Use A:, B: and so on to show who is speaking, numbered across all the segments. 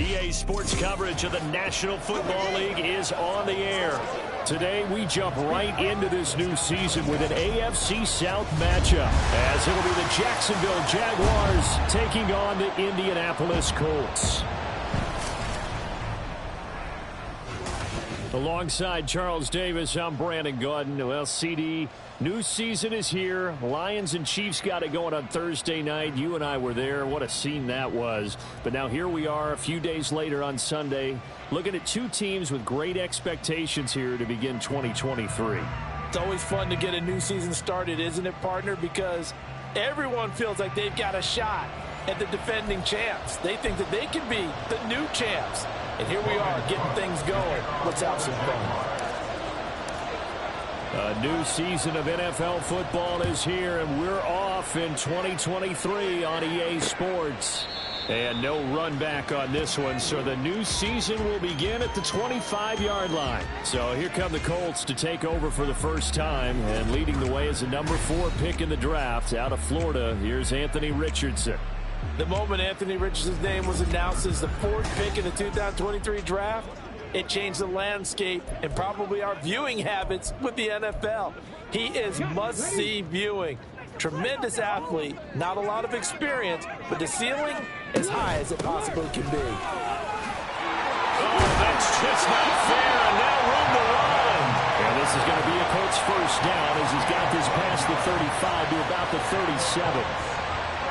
A: EA Sports coverage of the National Football League is on the air. Today, we jump right into this new season with an AFC South matchup, as it'll be the Jacksonville Jaguars taking on the Indianapolis Colts. Alongside Charles Davis, I'm Brandon Gaudin. Well, CD, new season is here. Lions and Chiefs got it going on Thursday night. You and I were there. What a scene that was. But now here we are a few days later on Sunday, looking at two teams with great expectations here to begin 2023.
B: It's always fun to get a new season started, isn't it, partner? Because everyone feels like they've got a shot at the defending champs. They think that they can be the new champs. And here we are getting things going. Let's have some fun.
A: A new season of NFL football is here, and we're off in 2023 on EA Sports. And no run back on this one, so the new season will begin at the 25-yard line. So here come the Colts to take over for the first time, and leading the way is the number 4 pick in the draft out of Florida. Here's Anthony Richardson.
B: The moment Anthony Richardson's name was announced as the 4th pick in the 2023 draft, it changed the landscape and probably our viewing habits with the NFL. He is must-see viewing. Tremendous athlete, not a lot of experience, but the ceiling as high as it possibly can be.
A: Oh, that's just not fair, and now room to run. And this is going to be a Colts first down as he's got this past the 35 to about the 37.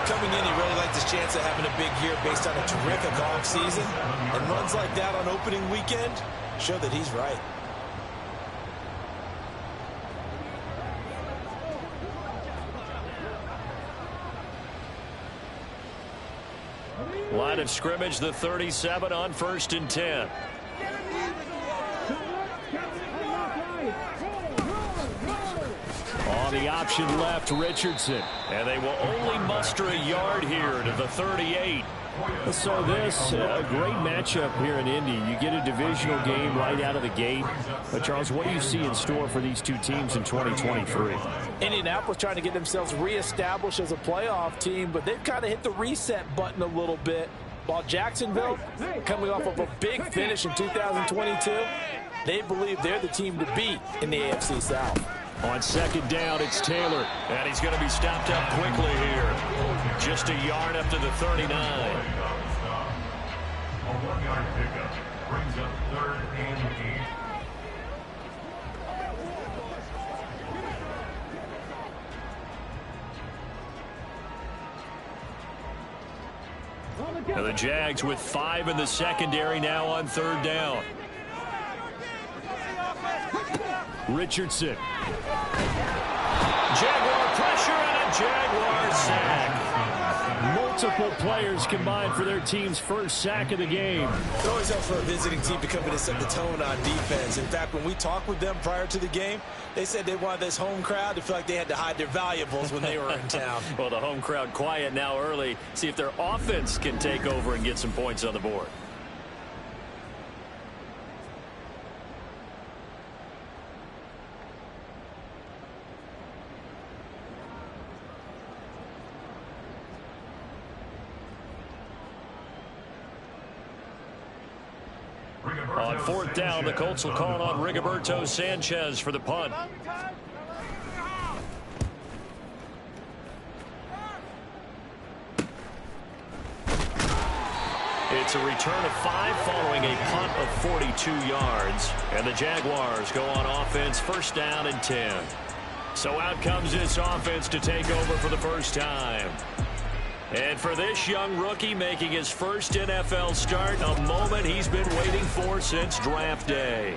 C: Coming in, he really liked his chance of having a big year based on a terrific offseason. And runs like that on opening weekend show that he's right.
A: Line of scrimmage, the 37 on 1st and 10. On the option left, Richardson. And they will only muster a yard here to the 38. So this, a great matchup here in Indy. You get a divisional game right out of the gate. But, Charles, what do you see in store for these two teams in 2023?
B: Indianapolis trying to get themselves reestablished as a playoff team, but they've kind of hit the reset button a little bit. While Jacksonville, coming off of a big finish in 2022, they believe they're the team to beat in the AFC South.
A: On 2nd down, it's Taylor, and he's going to be stopped up quickly here. Just a yard up to the 39.
D: A 1-yard pickup brings up 3rd and 8.
A: Now the Jags with 5 in the secondary now on 3rd down. Richardson. Jaguar pressure and a Jaguar sack. Multiple players combined for their team's first sack of the game.
C: It always helps for a visiting team to come in and set the tone on defense. In fact, when we talked with them prior to the game, they said they wanted this home crowd to feel like they had to hide their valuables when they were in town.
A: Well, the home crowd quiet now early. See if their offense can take over and get some points on the board. On 4th down, the Colts will call on Rigoberto Sanchez for the punt. It's a return of 5 following a punt of 42 yards. And the Jaguars go on offense, 1st down and 10. So out comes this offense to take over for the first time. And for this young rookie making his first NFL start, a moment he's been waiting for since draft day.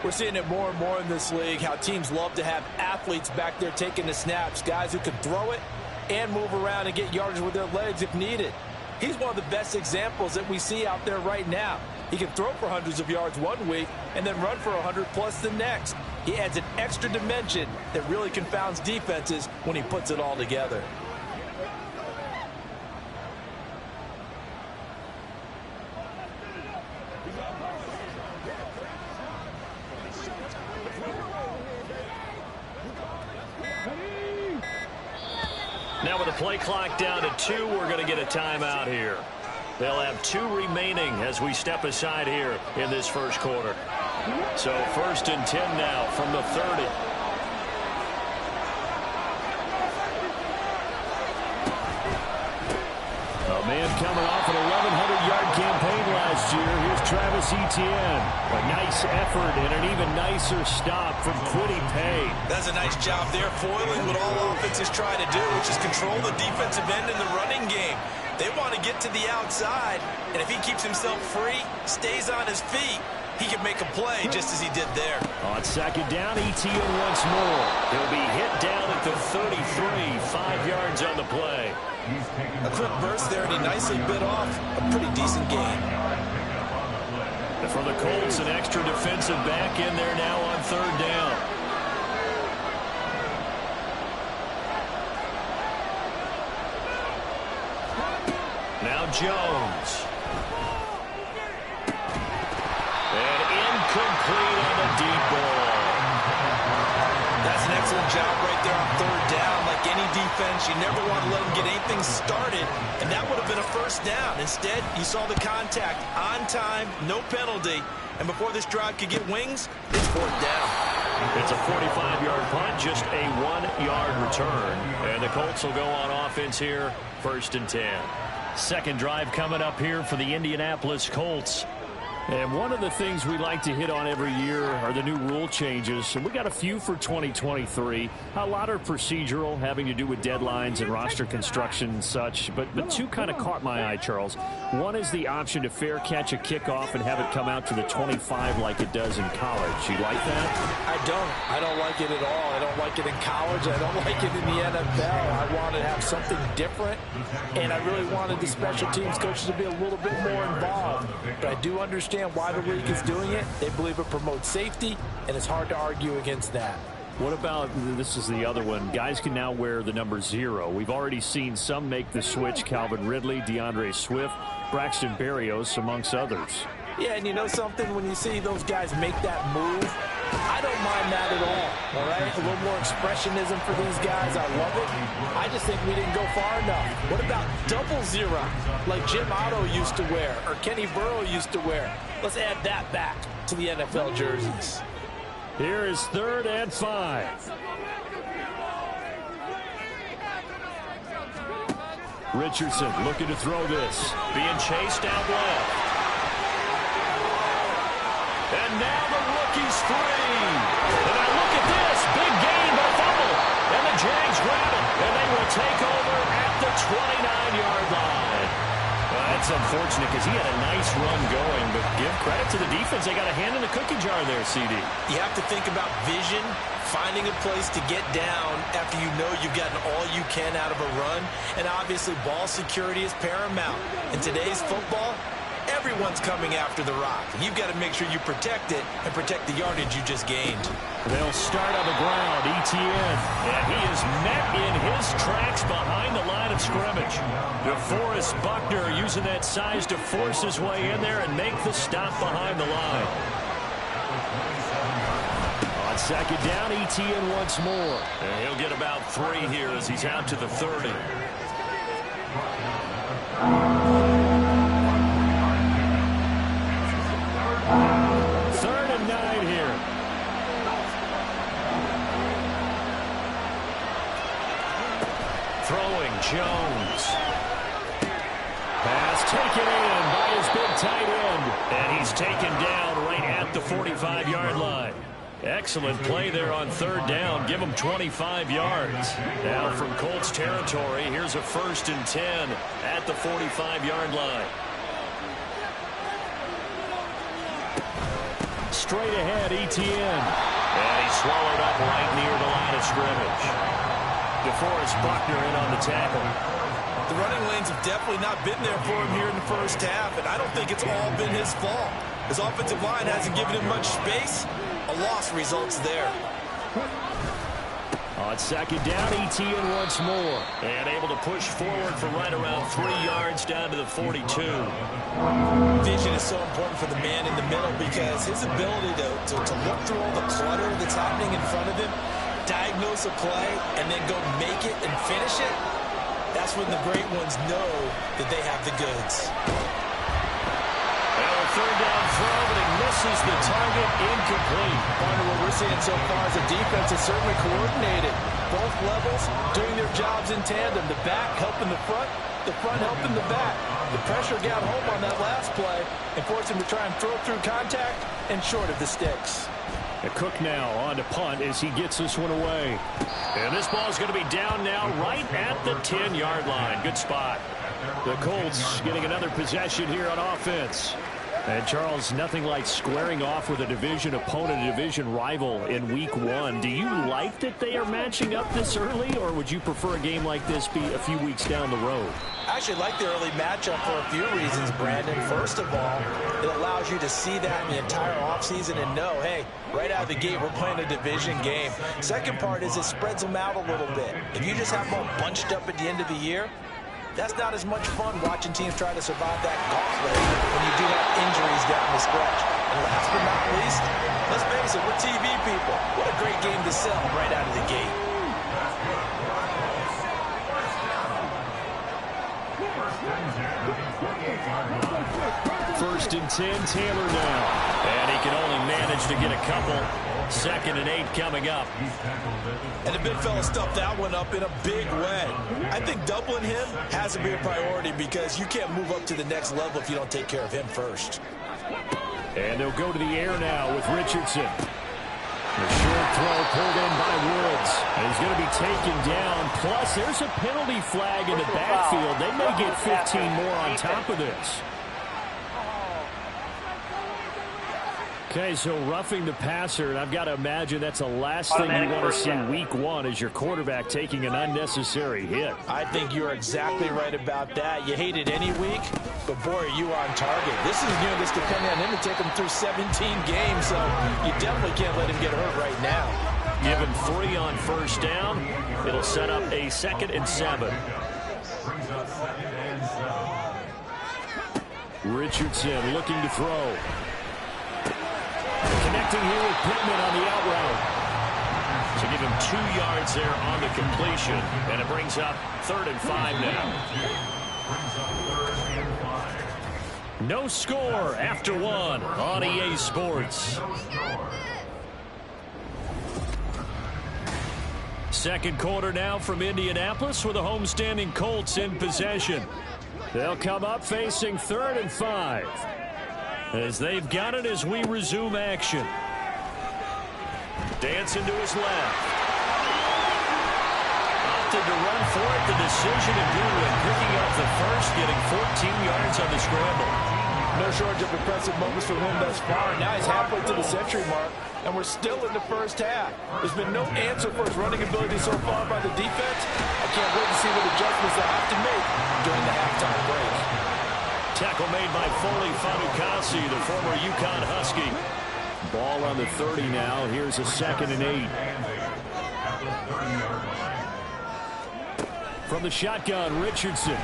B: We're seeing it more and more in this league, how teams love to have athletes back there taking the snaps, guys who can throw it and move around and get yardage with their legs if needed. He's one of the best examples that we see out there right now. He can throw for hundreds of yards one week and then run for 100+ the next. He adds an extra dimension that really confounds defenses when he puts it all together.
A: Now with the play clock down to 2, we're going to get a timeout here. They'll have 2 remaining as we step aside here in this first quarter. So 1st and 10 now from the 30. A man coming off an 1,100-yard campaign last year. Here's Travis Etienne. A nice effort and an even nicer stop from Kwity Paye.
C: That's a nice job there, foiling what all offenses try to do, which is control the defensive end in the running game. They want to get to the outside, and if he keeps himself free, stays on his feet, he can make a play just as he did there.
A: On 2nd down, Etienne once more. He'll be hit down at the 33, 5 yards on the play.
C: A quick burst there, and he nicely bit off a pretty decent gain.
A: And for the Colts, an extra defensive back in there now on 3rd down. Now Jones. And incomplete on the deep ball.
C: That's an excellent job right there on 3rd down. Like any defense, you never want to let them get anything started, and that would have been a 1st down. Instead, you saw the contact on time, no penalty, and before this drive could get wings, it's 4th down.
A: It's a 45-yard punt, just a 1-yard return, and the Colts will go on offense here, 1st and 10. Second drive coming up here for the Indianapolis Colts. And one of the things we like to hit on every year are the new rule changes. And we got a few for 2023. A lot are procedural, having to do with deadlines and roster construction and such. But 2 kind of caught my eye, Charles. One is the option to fair catch a kickoff and have it come out to the 25 like it does in college. You like that?
B: I don't like it at all. I don't like it in college. I don't like it in the NFL. I want to have something different, and I really wanted the special teams coaches to be a little bit more involved. But I do understand why the league is doing it. They believe it promotes safety, and it's hard to argue against that.
A: What about, this is the other one, guys can now wear the number 0. We've already seen some make the switch, Calvin Ridley, DeAndre Swift, Braxton Berrios, amongst others.
B: Yeah, and you know something? When you see those guys make that move, I don't mind that at all right? A little more expressionism for these guys. I love it. I just think we didn't go far enough. What about 00, like Jim Otto used to wear or Kenny Burrow used to wear? Let's add that back to the NFL jerseys.
A: Here is 3rd and 5. Richardson looking to throw this. Being chased out left. And now the rookie's free. And now look at this. Big gain by fumble. And the Jags grab it. And they will take over at the 29-yard line. That's unfortunate because he had a nice run going. But give credit to the defense. They got a hand in the cookie jar there, CD.
C: You have to think about vision, finding a place to get down after you know you've gotten all you can out of a run. And obviously ball security is paramount. In today's football, everyone's coming after the rock. You've got to make sure you protect it and protect the yardage you just gained.
A: They'll start on the ground. Etienne. And he is met in his tracks behind the line of scrimmage. DeForest Buckner using that size to force his way in there and make the stop behind the line. On 2nd down, Etienne once more. And he'll get about 3 here as he's out to the 30. Jones. Pass taken in by his big tight end. And he's taken down right at the 45-yard line. Excellent play there on 3rd down. Give him 25 yards. Now from Colts territory, here's a 1st and 10 at the 45-yard line. Straight ahead, Etienne. And he's swallowed up right near the line of scrimmage. DeForest Buckner in on the tackle.
C: The running lanes have definitely not been there for him here in the first half, and I don't think it's all been his fault. His offensive line hasn't given him much space. A loss results there.
A: On 2nd down, Etienne once more. And able to push forward for right around 3 yards down to the 42.
C: Vision is so important for the man in the middle because his ability to look through all the clutter that's happening in front of him, diagnose a play, and then go make it and finish it, That's when the great ones know that they have the goods.
A: And a third down throw, but he misses the target, incomplete.
B: Partner, what we're seeing so far is the defense is certainly coordinated. Both levels doing their jobs in tandem. The back helping the front helping the back. The pressure got home on that last play and forced him to try and throw through contact and short of the sticks.
A: Cook now on to punt as he gets this one away. And this ball is going to be down now right at the 10-yard line. Good spot. The Colts getting another possession here on offense. And, Charles, nothing like squaring off with a division opponent, a division rival in Week 1. Do you like that they are matching up this early, or would you prefer a game like this be a few weeks down the road?
B: I actually like the early matchup for a few reasons, Brandon. First of all, it allows you to see that in the entire offseason and know, hey, right out of the gate, we're playing a division game. Second part is it spreads them out a little bit. If you just have them all bunched up at the end of the year, that's not as much fun watching teams try to survive that gauntlet when you do have injuries down the stretch. And last but not least, let's face it, we're TV people. What a great game to sell right out of the gate.
A: First and 10, Taylor now. And he can only manage to get a couple. 2nd and 8 coming up.
B: And the big fella stuffed that one up in a big way. I think doubling him has to be a priority because you can't move up to the next level if you don't take care of him first.
A: And they'll go to the air now with Richardson. The short throw pulled in by Woods. And he's going to be taken down. Plus, there's a penalty flag in the backfield. They may get 15 more on top of this. Okay, so roughing the passer, and I've got to imagine that's the last thing you want to see Week 1 is your quarterback taking an unnecessary hit.
B: I think you're exactly right about that. You hate it any week, but boy, are you on target. This is just depending on him to take him through 17 games, so you definitely can't let him get hurt right now.
A: Give him 3 on first down. It'll set up a 2nd and 7. Richardson looking to throw. Connecting here with Pittman on the out route. So give him 2 yards there on the completion. And it brings up 3rd and 5 now. No score after 1 on EA Sports. Second quarter now from Indianapolis with the homestanding Colts in possession. They'll come up facing 3rd and 5. As they've got it as we resume action. Dancing to his left. Opted to run for it. The decision to do it. Picking up the first, getting 14 yards on the scramble.
B: No shortage of impressive moments from him thus far. Now he's halfway to the century mark, and we're still in the first half. There's been no answer for his running ability so far by the defense. I can't wait to see what adjustments they'll have to make during the halftime break.
A: Tackle made by Foley Fatukasi, the former UConn Husky. Ball on the 30 now. Here's a 2nd and 8. From the shotgun, Richardson. A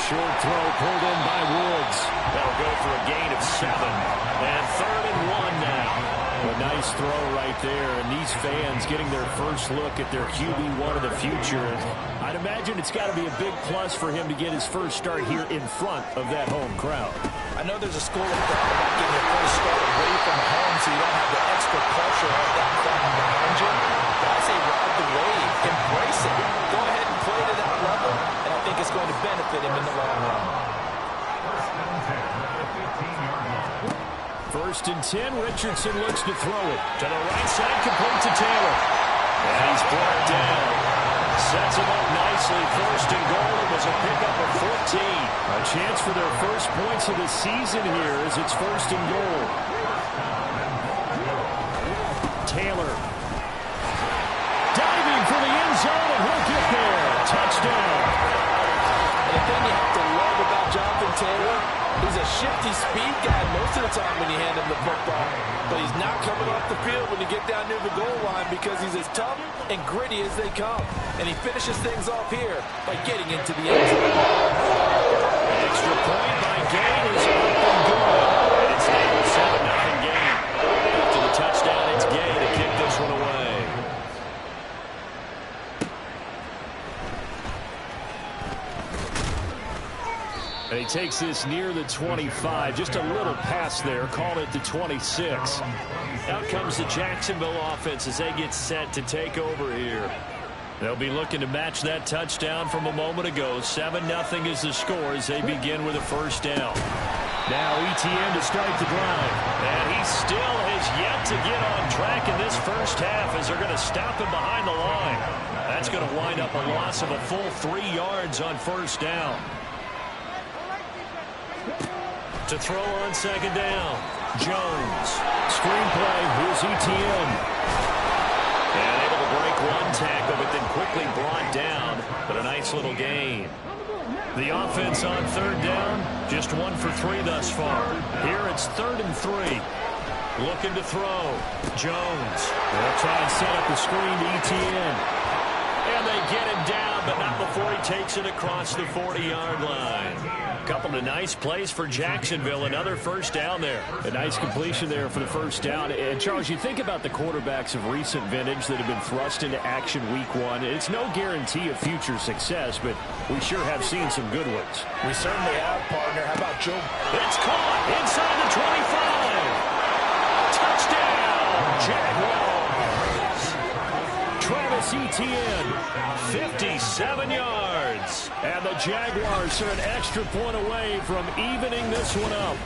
A: short throw pulled in by Woods. That'll go for a gain of 7. And 3rd and 1 now. A nice throw right there. And these fans getting their first look at their QB1 of the future. I'd imagine it's got to be a big plus for him to get his first start here in front of that home crowd.
B: I know there's a school of thought about getting your first start away from home so you don't have the extra pressure of that crowd behind you. But I say ride the wave. Embrace it. Go ahead and play to that level, and I think it's going to benefit him in the long run.
A: 1st and 10, Richardson looks to throw it. To the right side, complete to Taylor. And he's brought down. Sets him up nicely. 1st and goal. It was a pickup of 14. A chance for their first points of the season here as it's 1st and goal. Taylor. Diving for the end zone, and he'll get there. Touchdown.
B: And the thing you have to love about Jonathan Taylor, he's a shifty speed guy most of the time when you hand him the football. But he's not coming off the field when you get down near the goal line because he's as tough and gritty as they come. And he finishes things off here by getting into the end zone.
A: Extra point by Gay is up and good. And it's now a 7-0 game. After the touchdown, it's Gay to kick this one away. And he takes this near the 25. Just a little pass there. Called it the 26. Out comes the Jacksonville offense as they get set to take over here. They'll be looking to match that touchdown from a moment ago. 7-0 is the score as they begin with a first down. Now ETN to start the drive. And he still has yet to get on track in this first half as they're going to stop him behind the line. That's going to wind up a loss of a full 3 yards on first down. To throw on second down. Jones. Screenplay. Here's ETN. And able to break one tackle, but then quickly brought down. But a nice little gain. The offense on third down, just 1 for 3 thus far. Here it's 3rd and 3. Looking to throw. Jones. They'll try and set up the screen to ETN. And they get him down, but not before he takes it across the 40-yard line. A couple of nice plays for Jacksonville. Another first down there. A nice completion there for the first down. And, Charles, you think about the quarterbacks of recent vintage that have been thrust into action week 1. It's no guarantee of future success, but we sure have seen some good ones.
B: We certainly have, partner. How about Joe?
A: It's caught inside the 25. Touchdown, Jaguars. Travis Etienne, 57 yards. And the Jaguars are an extra point away from evening this one up.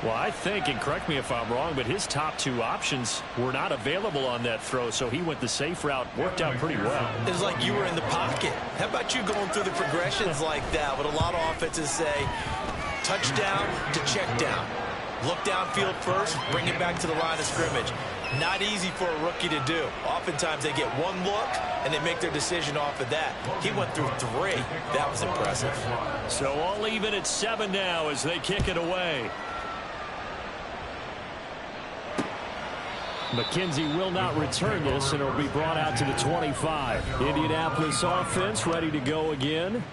A: Well, I think, and correct me if I'm wrong, but his top 2 options were not available on that throw, so he went the safe route. Worked out pretty well.
C: It's like you were in the pocket. How about you going through the progressions like that? What a lot of offenses say, touchdown to check down. Look downfield first, bring it back to the line of scrimmage. Not easy for a rookie to do. Oftentimes they get one look and they make their decision off of that. He went through 3. That was impressive.
A: So all even at 7 now as they kick it away. McKenzie will not return this, and it'll be brought out to the 25. Indianapolis offense ready to go again.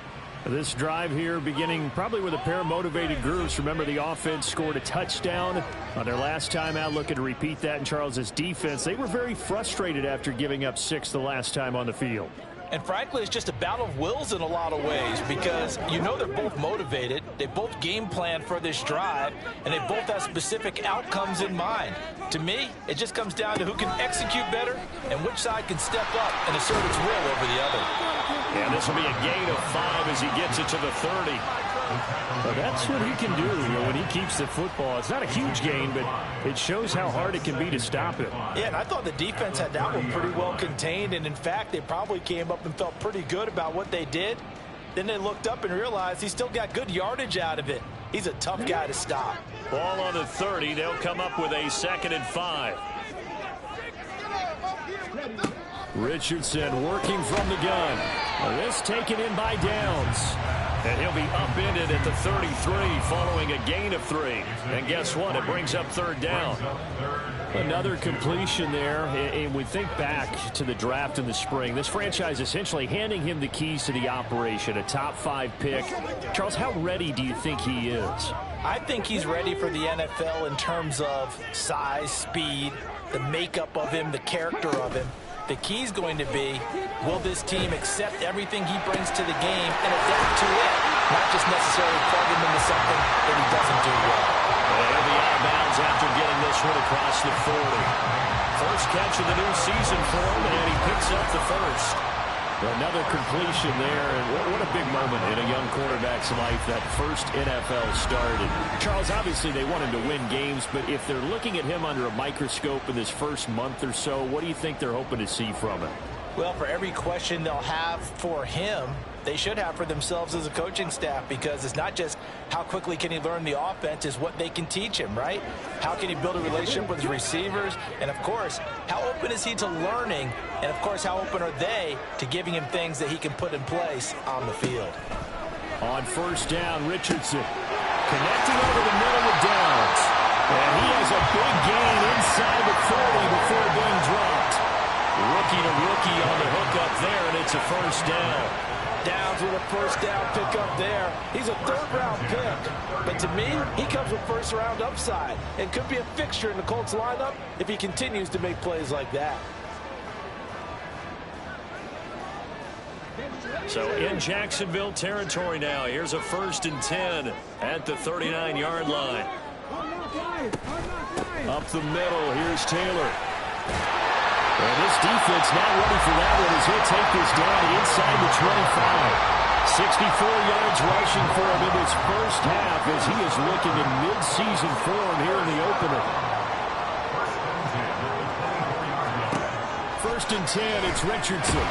A: This drive here beginning probably with a pair of motivated groups. Remember, the offense scored a touchdown on their last time out. Looking to repeat that in Charles's defense. They were very frustrated after giving up 6 the last time on the field.
B: And frankly, it's just a battle of wills in a lot of ways because you know they're both motivated. They both game plan for this drive, and they both have specific outcomes in mind. To me, it just comes down to who can execute better and which side can step up and assert its will over the other.
A: And this will be a gain of 5 as he gets it to the 30. Well, that's what he can do when he keeps the football. It's not a huge gain, but it shows how hard it can be to stop it.
B: Yeah, and I thought the defense had that one pretty well contained, and in fact, they probably came up and felt pretty good about what they did. Then they looked up and realized he still got good yardage out of it. He's a tough guy to stop.
A: Ball on the 30. They'll come up with a 2nd and 5. Richardson working from the gun. This taken in by Downs. And he'll be upended at the 33 following a gain of 3. And guess what? It brings up 3rd down. Another completion there. And we think back to the draft in the spring. This franchise essentially handing him the keys to the operation, a top 5 pick. Charles, how ready do you think he is?
B: I think he's ready for the NFL in terms of size, speed, the makeup of him, the character of him. The key is going to be, will this team accept everything he brings to the game and adapt to it, not just necessarily plug him into something that he doesn't do well.
A: And he'll be out of bounds after getting this one across the 40. First catch of the new season for him, and he picks up the first. Another completion there, and what a big moment in a young quarterback's life, that first NFL started. Charles, obviously they want him to win games, but if they're looking at him under a microscope in this first month or so, what do you think they're hoping to see from him?
B: Well, for every question they'll have for him, they should have for themselves as a coaching staff, because it's not just how quickly can he learn the offense, it's what they can teach him, right? How can he build a relationship with his receivers? And, of course, how open is he to learning? And, of course, how open are they to giving him things that he can put in place on the field?
A: On first down, Richardson connecting over the middle with Downs. And he has a big gain inside the 40 before being dropped. Rookie to rookie on the hook up there, and it's a first down.
B: Downs with a first down pick up there. He's a 3rd-round pick. But to me, he comes with first-round upside and could be a fixture in the Colts lineup if he continues to make plays like that.
A: So in Jacksonville territory now. Here's a 1st and 10 at the 39-yard line. Up the middle, here's Taylor. And this defense not ready for that one as he'll take this down inside the 25. 64 yards rushing for him in this first half as he is looking in mid-season form here in the opener. 1st and 10, it's Richardson.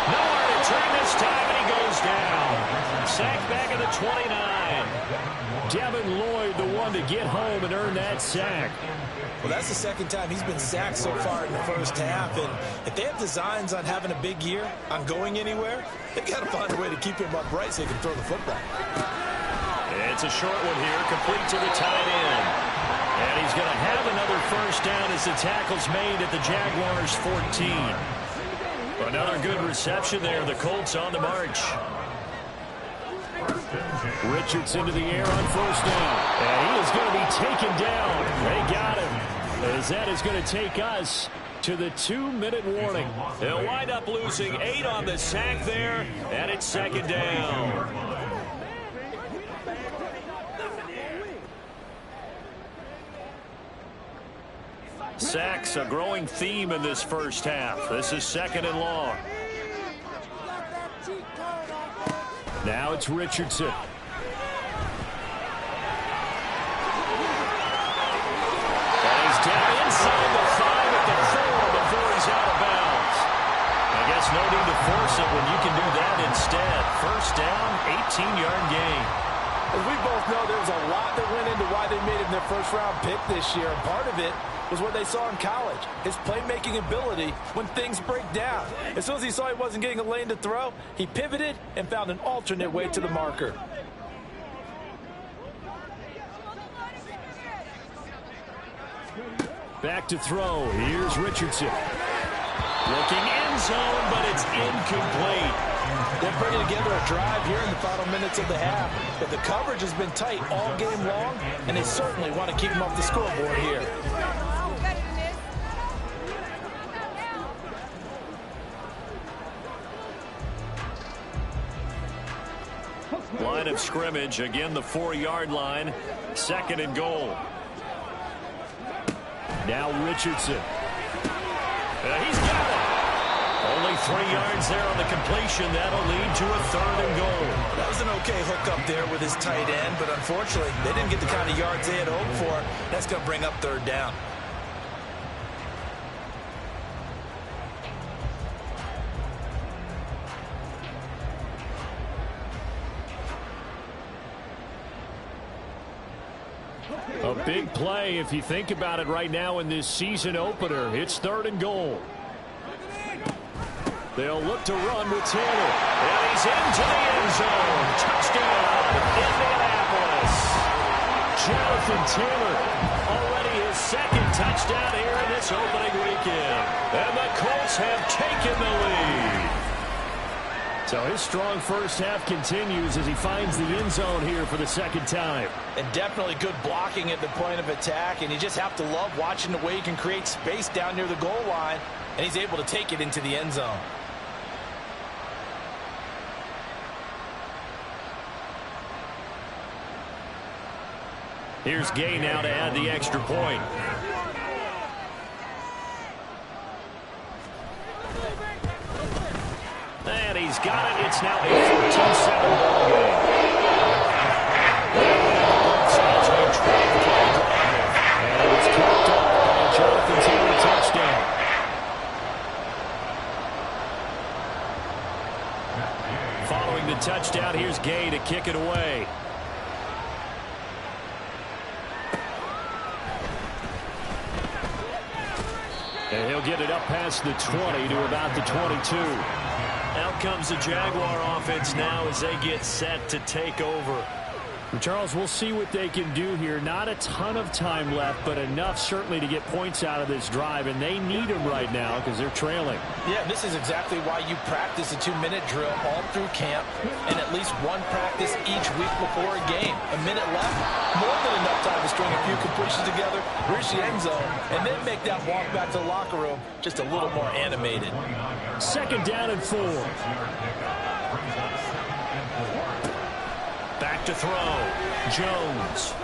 A: Nowhere to turn this time, and he goes down. Sacked back at the 29. Devin Lloyd, the one to get home and earn that sack.
B: Well, that's the second time he's been sacked so far in the first half. And if they have designs on having a big year, on going anywhere, they've got to find a way to keep him upright so he can throw the football.
A: It's a short one here, complete to the tight end. And he's going to have another first down as the tackle's made at the Jaguars' 14. Another good reception there. The Colts on the march. Richardson to the air on first down. And he is going to be taken down. They got him. As that is going to take us to the 2-minute warning. They'll wind up losing 8 on the sack there. And it's 2nd down. Sacks, a growing theme in this first half. This is 2nd and long. Now it's Richardson. And he's down inside the 5 at the 4 before he's out of bounds. I guess no need to force it when you can do that instead. First down, 18-yard gain.
B: As we both know, there was a lot that went into why they made him their first-round pick this year. And part of it was what they saw in college, his playmaking ability when things break down. As soon as he saw he wasn't getting a lane to throw, he pivoted and found an alternate way to the marker.
A: Back to throw. Here's Richardson. Looking end zone, but it's incomplete.
B: They're putting together a drive here in the final minutes of the half. But the coverage has been tight all game long, and they certainly want to keep him off the scoreboard here.
A: Line of scrimmage, again the 4-yard line. 2nd and goal. Now Richardson. He's got it. Only 3 yards there on the completion. That'll lead to a 3rd and goal.
B: That was an okay hook up there with his tight end, but unfortunately, they didn't get the kind of yards they had hoped for. That's going to bring up 3rd down.
A: A big play if you think about it right now in this season opener. It's 3rd and goal. They'll look to run with Taylor. And he's into the end zone. Touchdown, Indianapolis. Jonathan Taylor, already his 2nd touchdown here in this opening weekend. And the Colts have taken the lead. So his strong first half continues as he finds the end zone here for the 2nd time.
B: And definitely good blocking at the point of attack. And you just have to love watching the way he can create space down near the goal line. And he's able to take it into the end zone.
A: Here's Gay now to add the extra point. And he's got it. It's now a 14-7 ball game. And it's kicked off by a Jonathan Taylor touchdown. Following the touchdown, here's Gay to kick it away. And he'll get it up past the 20 to about the 22. Out comes the Jaguar offense now as they get set to take over.
E: Charles, we'll see what they can do here. Not a ton of time left, but enough certainly to get points out of this drive, and they need them right now because they're trailing.
B: Yeah, this is exactly why you practice a 2-minute drill all through camp and at least one practice each week before a game. A minute left, more than enough time to string a few completions together, reach the end zone, and then make that walk back to the locker room just a little more animated.
E: 2nd down and 4.
A: back to throw. Jones.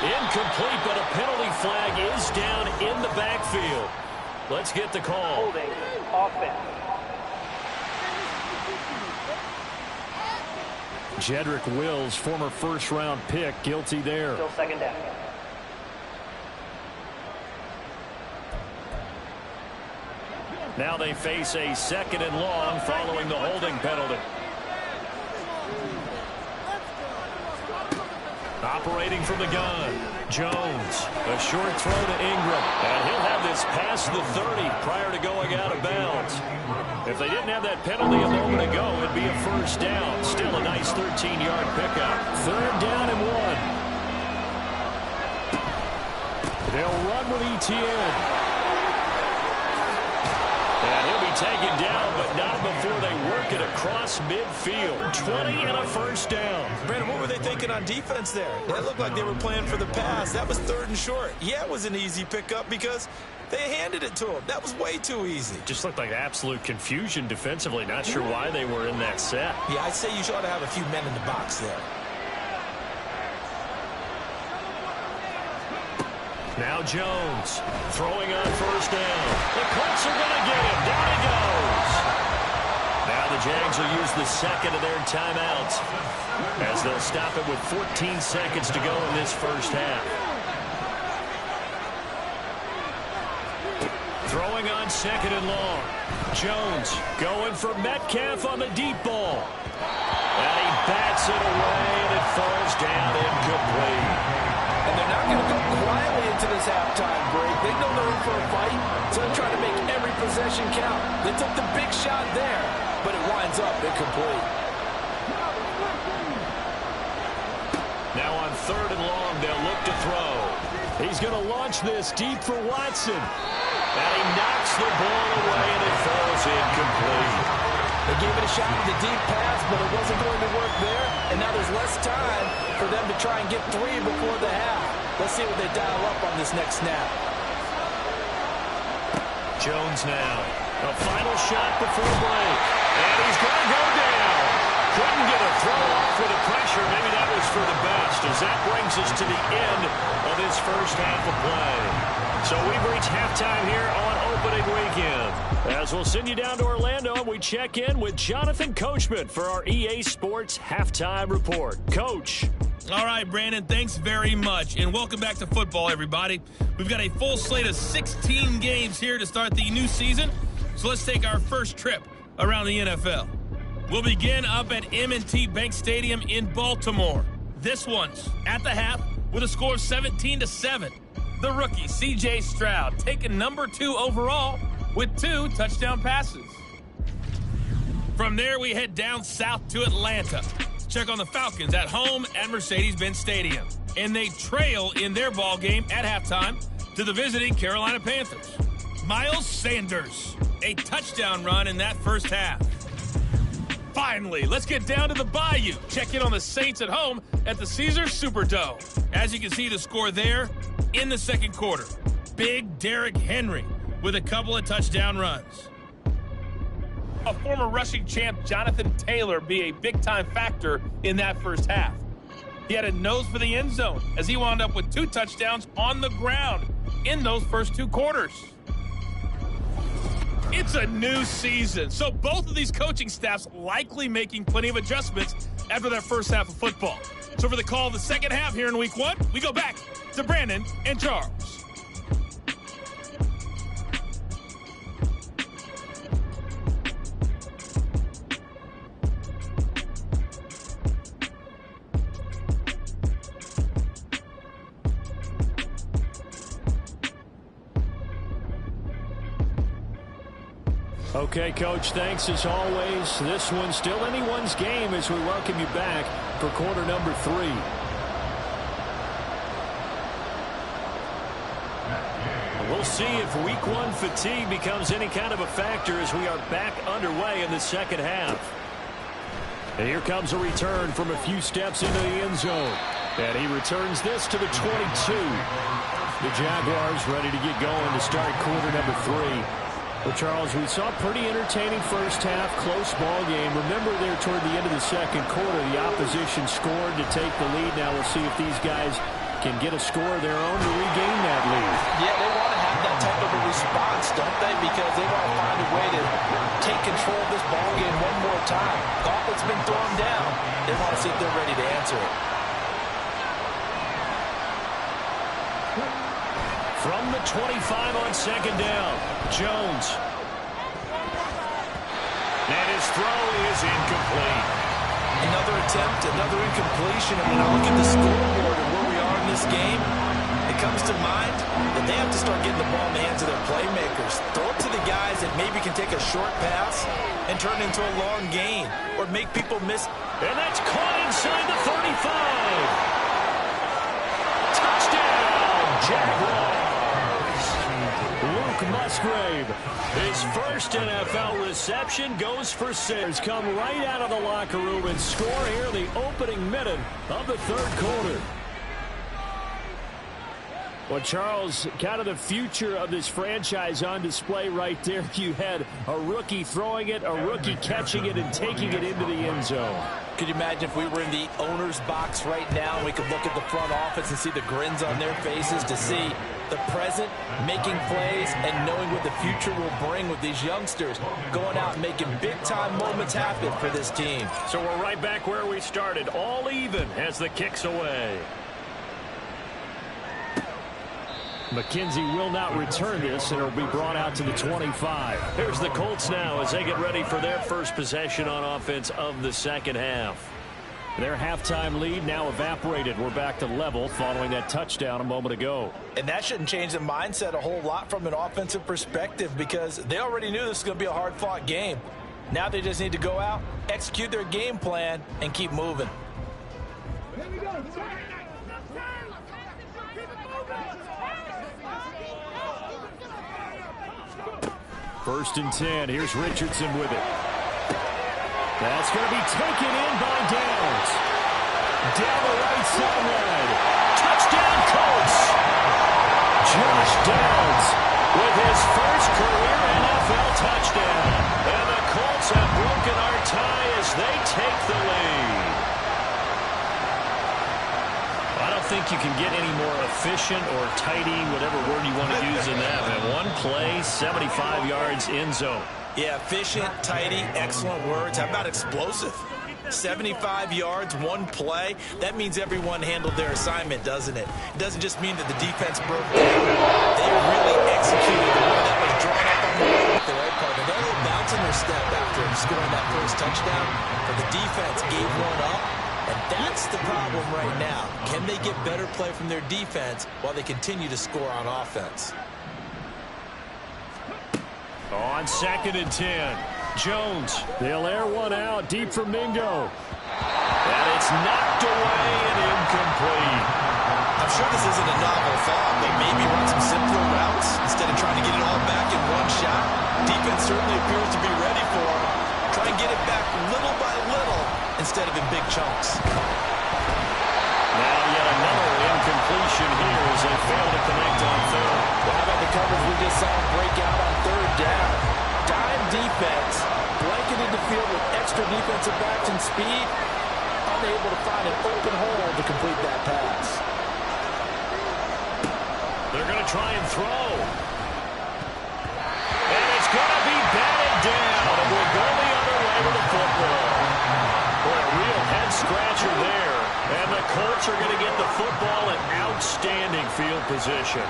A: Incomplete, but a penalty flag is down in the backfield. Let's get the call.
F: Holding offense.
E: Jedrick Wills, former first-round pick, guilty there.
F: Still second down.
A: Now they face a 2nd and long following the holding penalty. Operating from the gun, Jones. A short throw to Ingram. And he'll have this past the 30 prior to going out of bounds. If they didn't have that penalty a moment ago, it'd be a first down. Still a nice 13-yard pickup. 3rd down and 1. They'll run with Etienne. And he'll be taken down, but not before they work it across midfield. 20 and a first down.
C: Brandon, what were they thinking on defense there? It looked like they were playing for the pass. That was 3rd and short. Yeah, it was an easy pickup because they handed it to him. That was way too easy.
A: Just looked like absolute confusion defensively. Not sure why they were in that set.
C: Yeah, I'd say you ought to have a few men in the box there.
A: Now Jones throwing on first down. The Colts are going to get him. Down he goes. Now the Jags will use the 2nd of their timeouts as they'll stop it with 14 seconds to go in this first half. Throwing on 2nd and long. Jones going for Metcalf on the deep ball. And he bats it away, and it falls down incomplete.
B: And they're not going to go quietly into this halftime break. They know they're in for a fight, so they're trying to make every possession count. They took the big shot there, but it winds up incomplete.
A: Now on 3rd and long, they'll look to throw. He's going to launch this deep for Watson. And he knocks the ball away, and it falls incomplete.
B: They gave it a shot with the deep pass, but it wasn't going to work there. And now there's less time for them to try and get 3 before the half. Let's see what they dial up on this next snap.
A: Jones now. A final shot before break. And he's going to go down. Couldn't get a throw off with the pressure. Maybe that was for the best, as that brings us to the end of this first half of play. So we've reached halftime here on opening weekend. As we'll send you down to Orlando, and we check in with Jonathan Coachman for our EA Sports Halftime Report. Coach.
G: All right, Brandon, thanks very much. And welcome back to football, everybody. We've got a full slate of 16 games here to start the new season. So let's take our first trip around the NFL. We'll begin up at M&T Bank Stadium in Baltimore. This one's at the half with a score of 17-7. The rookie, C.J. Stroud, taking number 2 overall with 2 touchdown passes. From there, we head down south to Atlanta. Check on the Falcons at home at Mercedes-Benz Stadium. And they trail in their ball game at halftime to the visiting Carolina Panthers. Miles Sanders, a touchdown run in that first half. Finally, let's get down to the Bayou. Check in on the Saints at home at the Caesars Superdome. As you can see, the score there in the second quarter. Big Derrick Henry with a couple of touchdown runs. A former rushing champ, Jonathan Taylor, be a big-time factor in that first half. He had a nose for the end zone as he wound up with 2 touchdowns on the ground in those first 2 quarters. It's a new season, so both of these coaching staffs likely making plenty of adjustments after their first half of football. So for the call of the second half here in week 1, we go back to Brandon and Charles.
A: Okay, Coach, thanks as always. This one's still anyone's game as we welcome you back for quarter number 3. We'll see if week 1 fatigue becomes any kind of a factor as we are back underway in the second half. And here comes a return from a few steps into the end zone. And he returns this to the 22. The Jaguars ready to get going to start quarter number 3.
E: Well, Charles, we saw a pretty entertaining first half, close ball game. Remember there toward the end of the second quarter, the opposition scored to take the lead. Now we'll see if these guys can get a score of their own to regain that lead.
B: Yeah, they want to have that type of a response, don't they? Because they want to find a way to take control of this ball game one more time. Gauntlet's been thrown down. They want to see if they're ready to answer it.
A: From the 25 on second down, Jones. And his throw is incomplete.
B: Another attempt, another incompletion. And when I look at the scoreboard and where we are in this game, it comes to mind that they have to start getting the ball in the hands of their playmakers. Throw it to the guys that maybe can take a short pass and turn it into a long gain or make people miss.
A: And that's caught inside the 35. Touchdown, Jaguars. Luke Musgrave, his first NFL reception, goes for 6. Come right out of the locker room and score here in the opening minute of the third quarter. Well, Charles, kind of the future of this franchise on display right there. You had a rookie throwing it, a rookie catching it, and taking it into the end zone.
B: Could you imagine if we were in the owner's box right now and we could look at the front office and see the grins on their faces, to see the present making plays and knowing what the future will bring with these youngsters going out and making big-time moments happen for this team.
A: So we're right back where we started, all even as the kick's away. McKenzie will not return this, and it'll be brought out to the 25. Here's the Colts now as they get ready for their first possession on offense of the second half. Their halftime lead now evaporated. We're back to level following that touchdown a moment ago.
B: And that shouldn't change the mindset a whole lot from an offensive perspective, because they already knew this was going to be a hard-fought game. Now they just need to go out, execute their game plan, and keep moving.
A: First and 10. Here's Richardson with it. That's going to be taken in by Downs. Down the right sideline. Touchdown, Colts. Josh Downs with his first career NFL touchdown. And the Colts have broken our tie as they take the lead. I don't think you can get any more efficient or tidy, whatever word you want to use in that. And one play, 75 yards, end zone.
B: Yeah, efficient, tidy, excellent words. How about explosive? 75 yards, one play. That means everyone handled their assignment, doesn't it? It doesn't just mean that the defense broke down. They really executed the way that was drawn up on the wall with the right part. They got a little bounce in their step after scoring that first touchdown, but the defense gave one up. And that's the problem right now. Can they get better play from their defense while they continue to score on offense?
A: On second and 10, Jones. They'll air one out deep for Mingo. And it's knocked away and incomplete.
B: I'm sure this isn't a novel thought, but maybe run some simpler routes instead of trying to get it all back in one shot. Defense certainly appears to be ready for him. Try and get it back little by little instead of in big chunks.
A: Now yet another incompletion here as they fail to connect on third.
B: Well, how about the coverage we just saw break out on third down? Dime defense, blanketed the field with extra defensive backs and speed, unable to find an open hole to complete that pass.
A: They're going to try and throw. And it's going to be batted down. And we'll go the other way with the football. Boy, a real head-scratcher there. And the Colts are going to get the football in outstanding field position.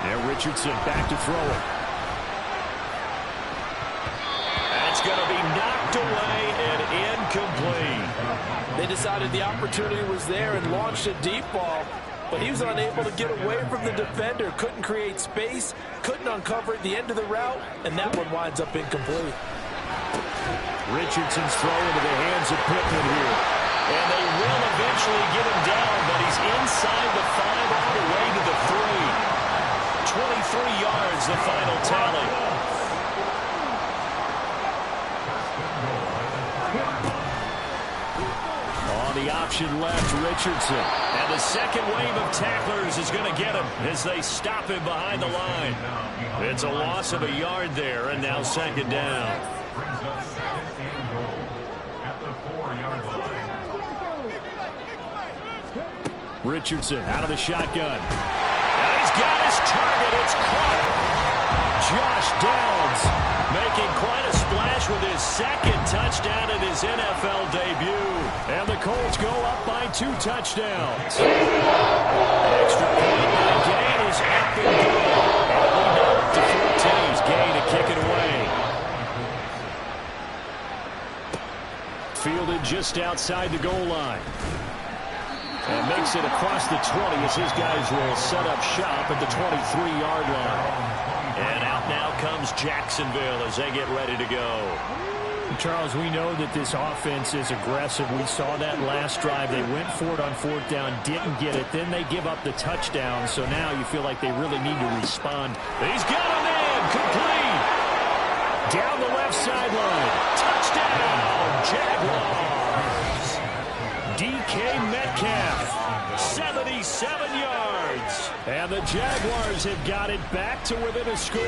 A: Now Richardson back to throw it. That's going to be knocked away and incomplete.
B: They decided the opportunity was there and launched a deep ball, but he was unable to get away from the defender, couldn't create space, couldn't uncover at the end of the route, and that one winds up incomplete.
A: Richardson's throw into the hands of Pittman here. And they will eventually get him down, but he's inside the 5 all the way to the 3. 23 yards, the final tally. On the option left, Richardson. And the second wave of tacklers is going to get him as they stop him behind the line. It's a loss of a yard there, and now second down.
D: Brings up second and goal at the 4-yard line.
A: Richardson out of the shotgun. And he's got his target. It's caught. Josh Downs making quite a splash with his second touchdown in his NFL debut. And the Colts go up by 2 touchdowns. Extra point by Gain is up and good. And we know up to 14. Gain to kick it away. Fielded just outside the goal line. And makes it across the 20 as his guys will set up shop at the 23-yard line. And out now comes Jacksonville as they get ready to go.
E: Charles, we know that this offense is aggressive. We saw that last drive. They went for it on 4th down, didn't get it. Then they give up the touchdown. So now you feel like they really need to respond.
A: He's got a man complete. Down the left sideline. Touchdown, Jaguars. DK Metcalf, 77 yards. And the Jaguars have got it back to within a score.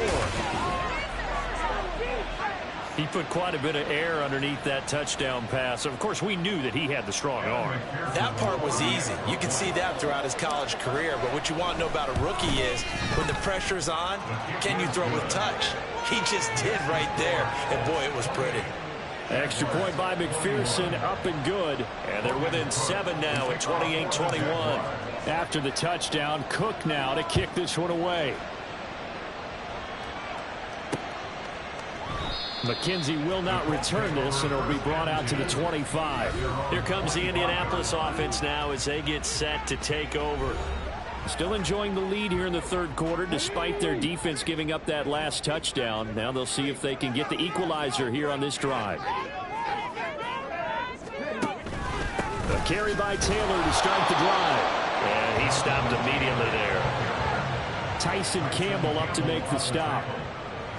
A: He put quite a bit of air underneath that touchdown pass. Of course, we knew that he had the strong arm.
C: That part was easy. You can see that throughout his college career. But what you want to know about a rookie is when the pressure's on, can you throw with touch? He just did right there. And, boy, it was pretty.
A: Extra point by McPherson, up and good. And they're within 7 now at 28-21.
E: After the touchdown, Cook now to kick this one away. McKenzie will not return this, and it'll be brought out to the 25.
A: Here comes the Indianapolis offense now as they get set to take over.
E: Still enjoying the lead here in the 3rd quarter, despite their defense giving up that last touchdown. Now they'll see if they can get the equalizer here on this drive.
A: A carry by Taylor to start the drive. And he stopped immediately there.
E: Tyson Campbell up to make the stop.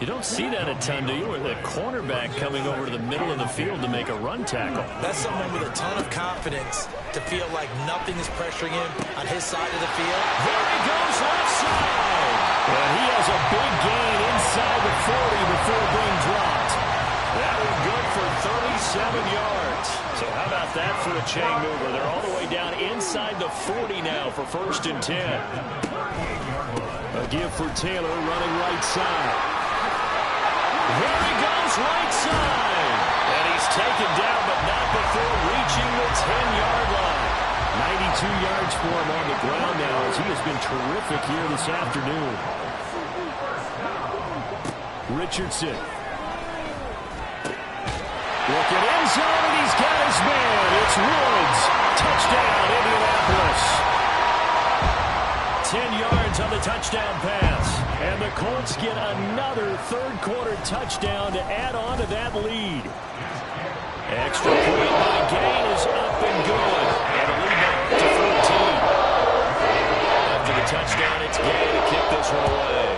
A: You don't see that a ton, do you? With a cornerback coming over to the middle of the field to make a run tackle.
C: That's someone with a ton of confidence to feel like nothing is pressuring him on his side of the field.
A: There he goes, left side.
E: And he has a big gain inside the 40 before being dropped.
A: That was good for 37 yards. So how about that for a chain mover? They're all the way down inside the 40 now for 1st and 10. A give for Taylor running right side. Here he goes right side. And he's taken down, but not before reaching the 10-yard line.
E: 92 yards for him on the ground now as he has been terrific here this afternoon. Richardson. Looking end zone, and he's got his man. It's Woods. Touchdown, Indianapolis.
A: 10 yards on the touchdown pass.
E: And the Colts get another 3rd quarter touchdown to add on to that lead.
A: Extra point by Gain is up and good. And a lead now up to 14. After the touchdown, it's Gain to kick this one away.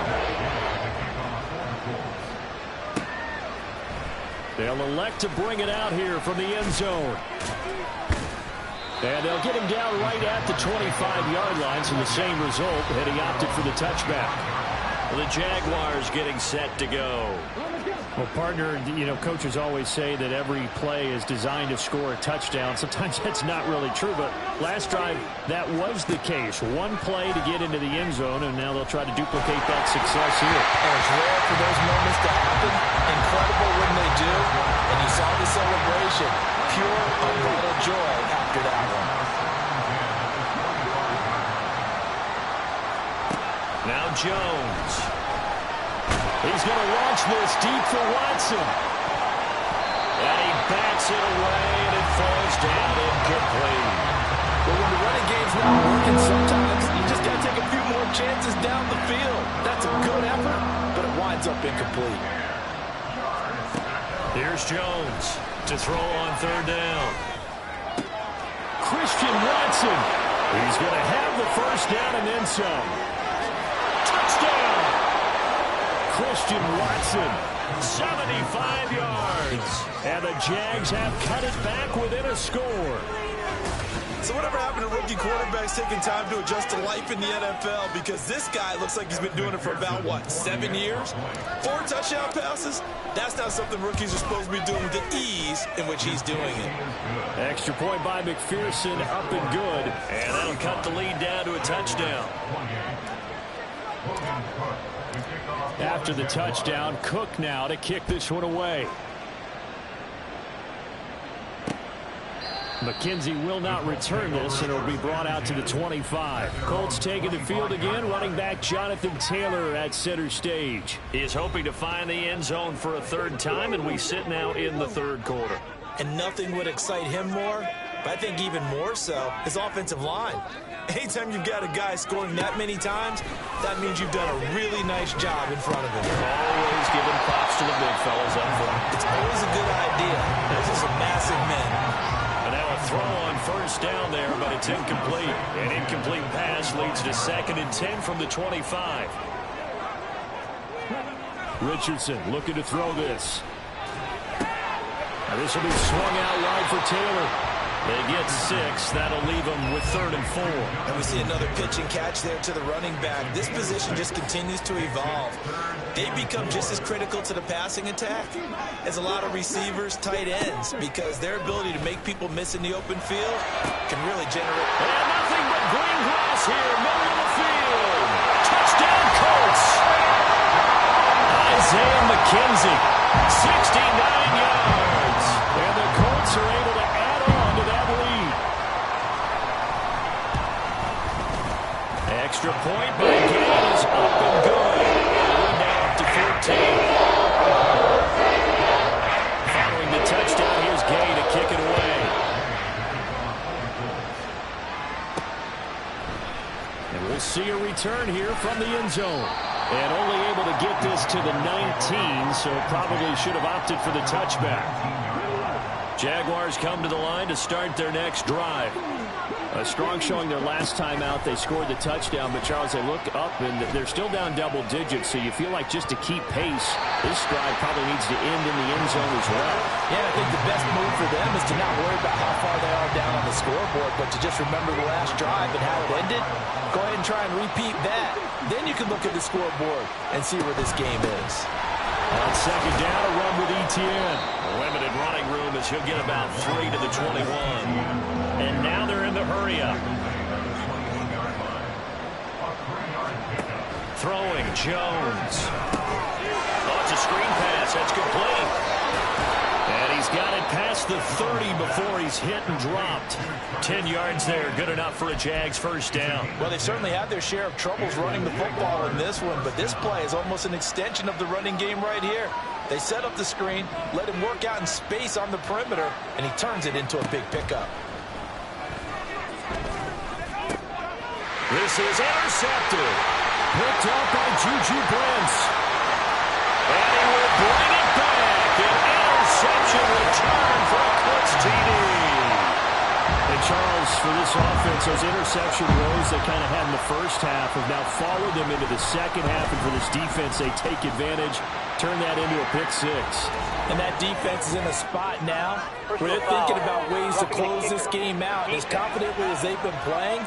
E: They'll elect to bring it out here from the end zone. And they'll get him down right at the 25-yard line, so the same result, and he opted for the touchback.
A: The Jaguars getting set to go.
E: Well, partner, you know, coaches always say that every play is designed to score a touchdown. Sometimes that's not really true, but last drive, that was the case. One play to get into the end zone, and now they'll try to duplicate that success here.
B: And it's rare for those moments to happen. Incredible when they do. And you saw the celebration. Pure, unbridled joy after that one.
A: Now Jones. He's going to launch this deep for Watson. And he bats it away, and it falls down incomplete.
B: But when the running game's not working sometimes, you just got to take a few more chances down the field. That's a good effort, but it winds up incomplete.
A: Here's Jones to throw on 3rd down.
E: Christian Watson. He's going to have the 1st down and then some. Touchdown! Christian Watson, 75 yards. And the Jags have cut it back within a score.
B: So whatever happened to rookie quarterbacks taking time to adjust to life in the NFL? Because this guy looks like he's been doing it for about, 7 years? 4 touchdown passes? That's not something rookies are supposed to be doing with the ease in which he's doing it.
A: Extra point by McPherson, up and good. And that'll cut the lead down to a touchdown. After the touchdown, Cook now to kick this one away. McKenzie will not return this, and it'll be brought out to the 25. Colts taking the field again. Running back Jonathan Taylor at center stage. He is hoping to find the end zone for a third time, and we sit now in the third quarter.
B: And nothing would excite him more, but I think even more so, his offensive line. Anytime you've got a guy scoring that many times, that means you've done a really nice job in front of him.
A: Always giving props to the big fellas up front.
B: It's always a good idea. Those are some massive men.
A: Throw on first down there, but it's incomplete. An incomplete pass leads to 2nd and 10 from the 25. Richardson looking to throw this. Now this will be swung out wide for Taylor. They get 6. That'll leave them with 3rd and 4.
B: And we see another pitch and catch there to the running back. This position just continues to evolve. They become just as critical to the passing attack as a lot of receivers, tight ends, because their ability to make people miss in the open field can really generate.
A: And nothing but green grass here, middle of the field. Touchdown, Colts. Isaiah McKenzie, 69 yards. And the Colts are able to add on to that lead. Extra point by Gay is up and good. We're now up to 14. Following the touchdown, here's Gay to kick it away. And we'll see a return here from the end zone. And only able to get this to the 19, so probably should have opted for the touchback. Jaguars come to the line to start their next drive. A strong showing their last time out. They scored the touchdown, but Charles, they look up and they're still down double digits, so you feel like just to keep pace, this drive probably needs to end in the end zone as well.
B: Yeah, I think the best move for them is to not worry about how far they are down on the scoreboard, but to just remember the last drive and how it ended. Go ahead and try and repeat that. Then you can look at the scoreboard and see where this game is.
A: On second down, a run with Etienne. Limited running room as he'll get about 3 to the 21. And now they're in the hurry-up. Throwing, Jones. Oh, it's a screen pass. That's complete. And he's got it past the 30 before he's hit and dropped. 10 yards there, good enough for a Jags first down.
B: Well, they certainly had their share of troubles running the football in this one, but this play is almost an extension of the running game right here. They set up the screen, let him work out in space on the perimeter, and he turns it into a big pickup.
A: This is intercepted. Picked up by Juju Brents. And he will bring it back. An interception return for a Colts TD. And Charles, for this offense, those interception rows they kind of had in the first half have now followed them into the second half. And for this defense, they take advantage, turn that into a pick 6.
B: And that defense is in a spot now where they're thinking about ways to close this game out. And as confidently as they've been playing,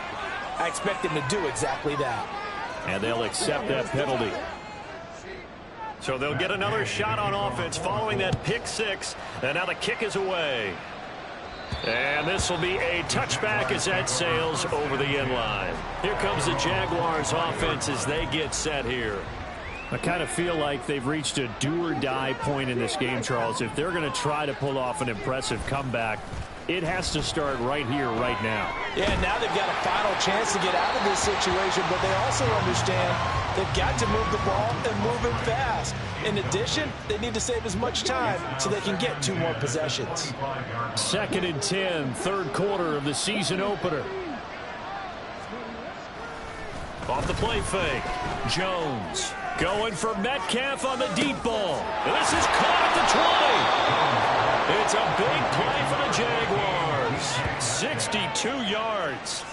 B: I expect them to do exactly that.
A: And they'll accept that penalty. So they'll get another shot on offense following that pick 6. And now the kick is away. And this will be a touchback as that sails over the end line. Here comes the Jaguars offense as they get set here. I kind of feel like they've reached a do-or-die point in this game, Charles. If they're going to try to pull off an impressive comeback, it has to start right here, right now.
B: Yeah, now they've got a final chance to get out of this situation, but they also understand they've got to move the ball and move it fast. In addition, they need to save as much time so they can get 2 more possessions.
A: 2nd and 10, third quarter of the season opener. Off the play fake. Jones going for Metcalf on the deep ball. This is caught at the 20. It's a big play for the Jaguars. 62 yards.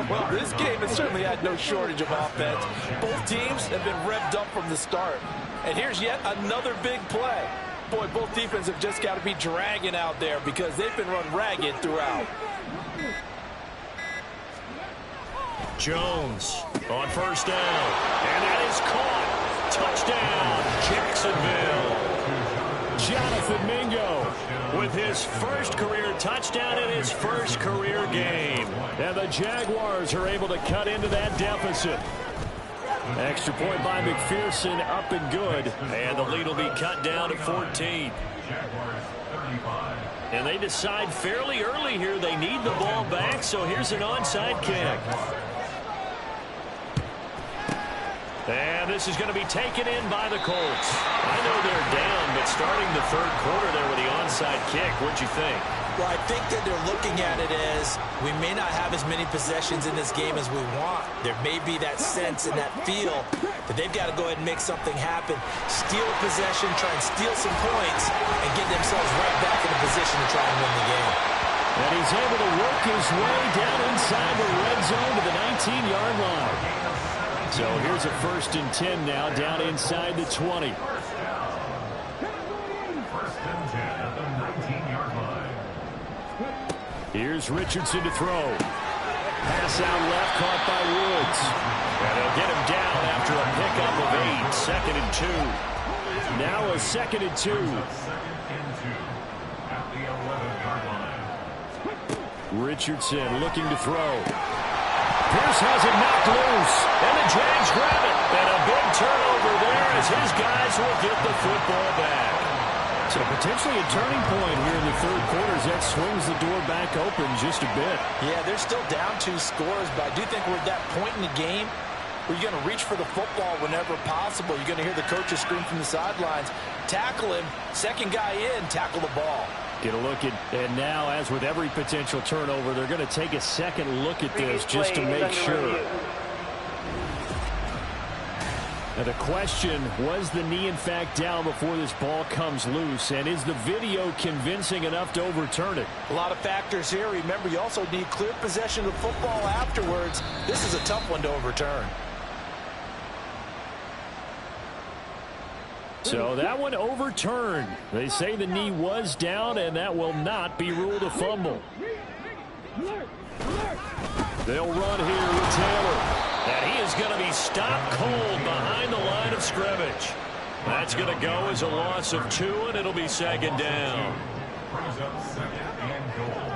B: Well, this game has certainly had no shortage of offense. Both teams have been revved up from the start. And here's yet another big play. Boy, both defenses have just got to be dragging out there because they've been run ragged throughout.
A: Jones on first down. And that is caught. Touchdown, Jacksonville. Jonathan Mingo with his first career touchdown in his first career game. And the Jaguars are able to cut into that deficit. Extra point by McPherson, up and good. And the lead will be cut down to 14. And they decide fairly early here they need the ball back, so here's an onside kick. And this is going to be taken in by the Colts. I know they're down, but starting the third quarter there with the onside kick, what'd you think?
B: Well, I think that they're looking at it as we may not have as many possessions in this game as we want. There may be that sense and that feel that they've got to go ahead and make something happen. Steal possession, try and steal some points, and get themselves right back in a position to try and win the game.
A: And he's able to work his way down inside the red zone to the 19-yard line. So here's a 1st and 10 now, down inside the 20. Here's Richardson to throw. Pass out left, caught by Woods. And they'll get him down after a pickup of 8. 2nd and 2. Now a 2nd and 2. Richardson looking to throw. Pierce has it knocked loose. And the Jags grab it. And a big turnover there as his guys will get the football back. So potentially a turning point here in the third quarter as that swings the door back open just a bit.
B: Yeah, they're still down 2 scores, but I do think we're at that point in the game where you're going to reach for the football whenever possible. You're going to hear the coaches scream from the sidelines. Tackle him. Second guy in, tackle the ball.
A: Get a look at, and now as with every potential turnover, they're going to take a second look at this just to make sure. Now the question, was the knee in fact down before this ball comes loose? And is the video convincing enough to overturn it?
B: A lot of factors here. Remember, you also need clear possession of the football afterwards. This is a tough one to overturn.
A: So that one overturned. They say the knee was down, and that will not be ruled a fumble. They'll run here with Taylor. And he is going to be stopped cold behind the line of scrimmage. That's going to go as a loss of 2, and it'll be 2nd down.
D: Brings up 2nd and goal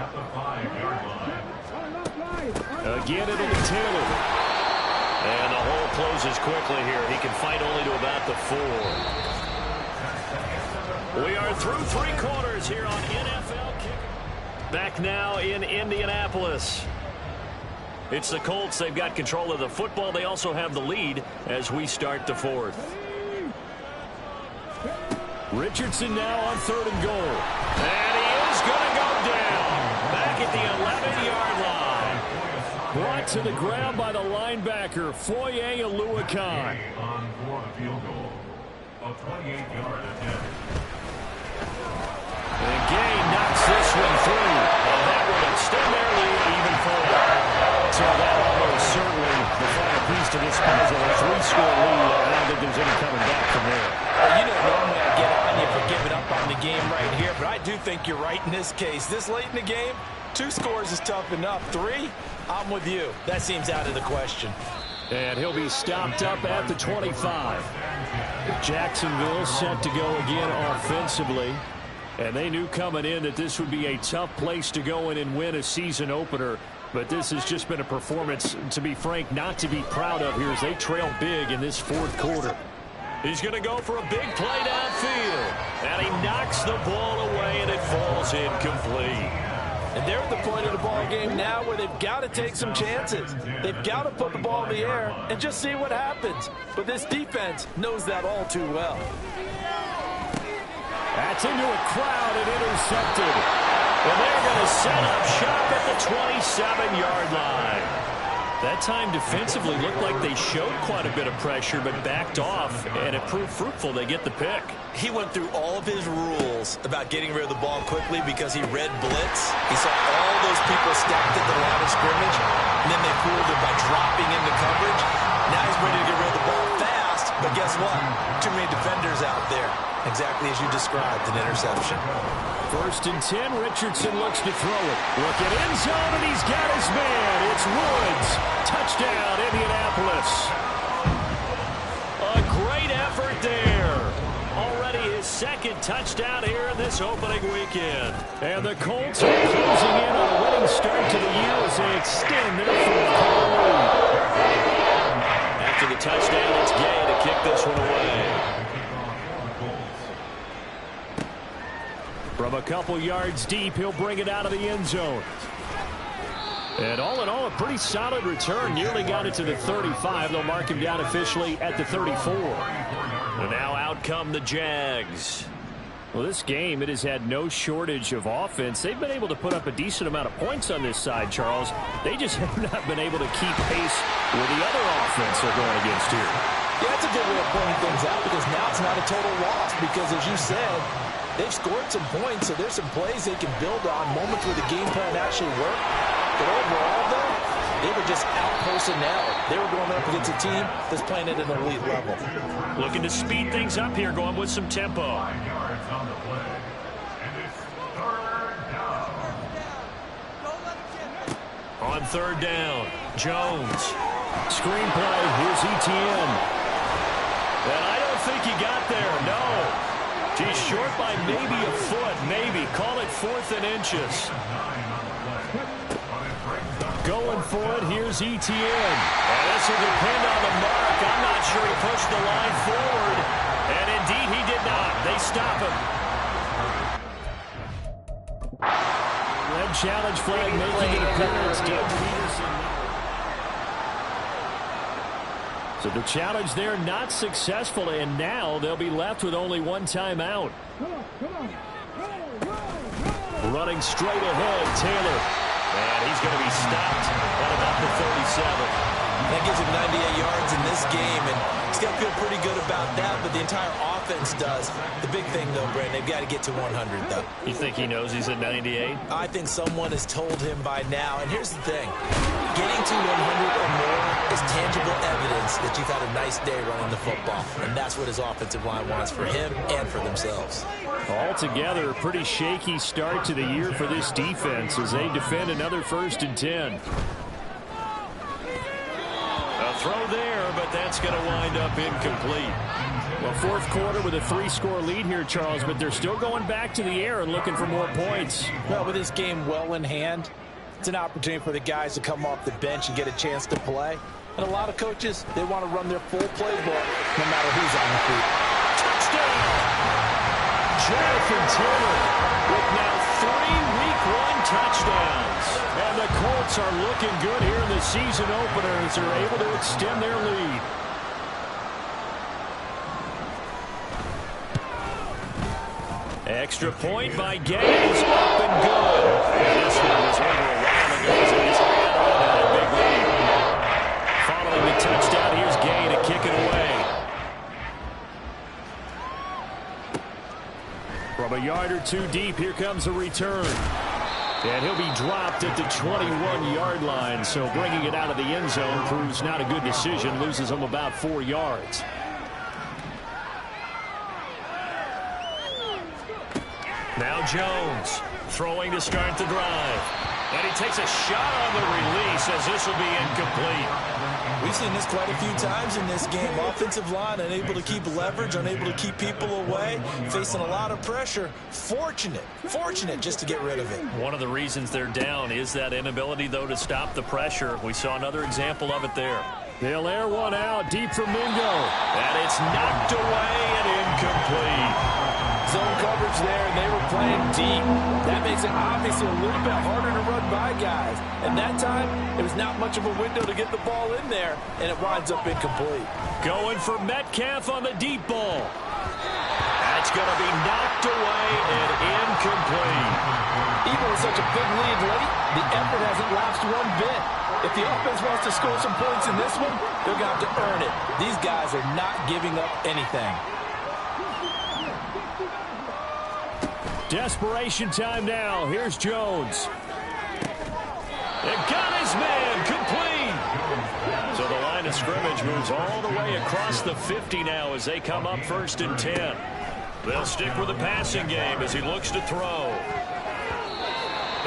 D: at the 5-yard line.
A: Again, it'll be Taylor. And the hole closes quickly here. He can fight only to about the 4. We are through 3 quarters here on NFL Kicker. Back now in Indianapolis. It's the Colts. They've got control of the football. They also have the lead as we start the 4th. Richardson now on 3rd and goal. And he is going to go down. Back at the 11-yard line. Brought to the ground by the linebacker, Foye Oluokun.
D: On for the field goal. A 28-yard attempt.
A: And Gay knocks this one through. And that will extend their lead even further. So that almost certainly the final piece to this puzzle. A 3-score lead. I don't think there's any coming back from there.
B: Well, you know, normally I get on you for giving up on the game right here, but I do think you're right in this case. This late in the game, 2 scores is tough enough. 3, I'm with you. That seems out of the question.
A: And he'll be stopped up at the 25. Jacksonville set to go again offensively. And they knew coming in that this would be a tough place to go in and win a season opener. But this has just been a performance, to be frank, not to be proud of here as they trail big in this 4th quarter. He's going to go for a big play downfield. And he knocks the ball away, and it falls incomplete.
B: And they're at the point of the ball game now where they've got to take some chances. They've got to put the ball in the air and just see what happens. But this defense knows that all too well.
A: That's into a crowd and intercepted. And they're going to set up shop at the 27-yard line. That time defensively looked like they showed quite a bit of pressure but backed off, and it proved fruitful. They get the pick.
C: He went through all of his rules about getting rid of the ball quickly because he read blitz. He saw all those people stacked at the line of scrimmage, and then they fooled him by dropping into coverage. Now he's ready to get rid of the ball fast But guess what? Too many defenders out there. Exactly as you described, an interception.
A: 1st and 10, Richardson looks to throw it. Look at end zone, and he's got his man. It's Woods. Touchdown, Indianapolis. A great effort there. Already his 2nd touchdown here in this opening weekend. And the Colts are closing in on a winning start to the year as they extend their 4th-quarter lead. After the touchdown, it's Gay to kick this one away. From a couple yards deep, he'll bring it out of the end zone. And all in all, a pretty solid return. Nearly got it to the 35. They'll mark him down officially at the 34. And now out come the Jags. Well, this game, it has had no shortage of offense. They've been able to put up a decent amount of points on this side, Charles. They just have not been able to keep pace with the other offense they're going against here.
B: Yeah, that's a good way of pointing things out because now it's not a total loss because, as you said, they've scored some points, so there's some plays they can build on, moments where the game plan actually worked. But overall, though, they were just out personnel. They were going up against a team that's playing at an elite level.
A: Looking to speed things up here, going with some tempo.
D: 5 yards on the play. And it's 3rd down.
A: On 3rd down, Jones. Screenplay, here's Etienne. And I don't think he got there, no. He's short by maybe a foot, maybe. Call it 4th and inches. Going for it, here's Etienne. And this will depend on the mark. I'm not sure he pushed the line forward. And indeed, he did not. They stop him. Red challenge flag making an appearance. Doug Peterson. So the challenge there not successful, and now they'll be left with only one timeout. Running straight ahead, Taylor. And he's going to be stopped at about the 37.
C: That gives him 98 yards in this game, and he's got to feel pretty good about that, but the entire offense does. The big thing, though, Brandon, they've got to get to 100, though.
A: You think he knows he's at 98?
C: I think someone has told him by now, and here's the thing. Getting to 100 or more is tangible evidence that you've had a nice day running the football, and that's what his offensive line wants for him and for themselves.
A: Altogether, a pretty shaky start to the year for this defense as they defend another 1st and 10. A throw there, but that's going to wind up incomplete. Well, 4th quarter with a 3-score lead here, Charles, but they're still going back to the air and looking for more points.
B: Well, with this game well in hand, it's an opportunity for the guys to come off the bench and get a chance to play. And a lot of coaches, they want to run their full playbook no matter who's on the field.
A: Touchdown! Jonathan Taylor with now 3 Week 1 touchdowns. And the Colts are looking good here in the season opener as they're able to extend their lead. Extra point by Gay is up and good. And this one was over a while ago as he's had a big lead. Following the touchdown, here's Gay to kick it away. From a yard or two deep, here comes a return. And he'll be dropped at the 21-yard line, so bringing it out of the end zone proves not a good decision, loses him about 4 yards. Now Jones throwing to start the drive. And he takes a shot on the release as this will be incomplete.
C: We've seen this quite a few times in this game. Offensive line unable to keep leverage, unable to keep people away, facing a lot of pressure. Fortunate just to get rid of it.
A: One of the reasons they're down is that inability, though, to stop the pressure. We saw another example of it there. They'll air one out deep from Mingo. And it's knocked away and incomplete.
B: Zone coverage there, and they were playing deep. That makes it obviously a little bit harder to run by guys. And that time, it was not much of a window to get the ball in there, and it winds up incomplete.
A: Going for Metcalf on the deep ball. That's going to be knocked away and incomplete.
B: Even with such a big lead late, the effort hasn't lapsed one bit. If the offense wants to score some points in this one, they're going to have to earn it. These guys are not giving up anything.
A: Desperation time now. Here's Jones. And got his man complete. So the line of scrimmage moves all the way across the 50 now as they come up 1st and 10. They'll stick with the passing game as he looks to throw.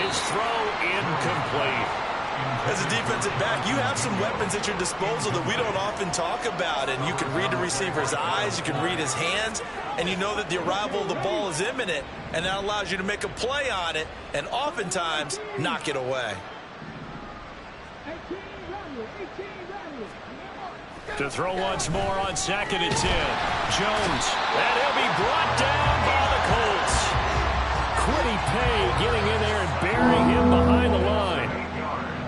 A: His throw incomplete.
B: As a defensive back, you have some weapons at your disposal that we don't often talk about. And you can read the receiver's eyes, you can read his hands, and you know that the arrival of the ball is imminent, and that allows you to make a play on it and oftentimes knock it away.
A: To throw once more on 2nd and 10. Jones. And he'll be brought down by the Colts. Quiddy Pay getting in there and burying him behind the line.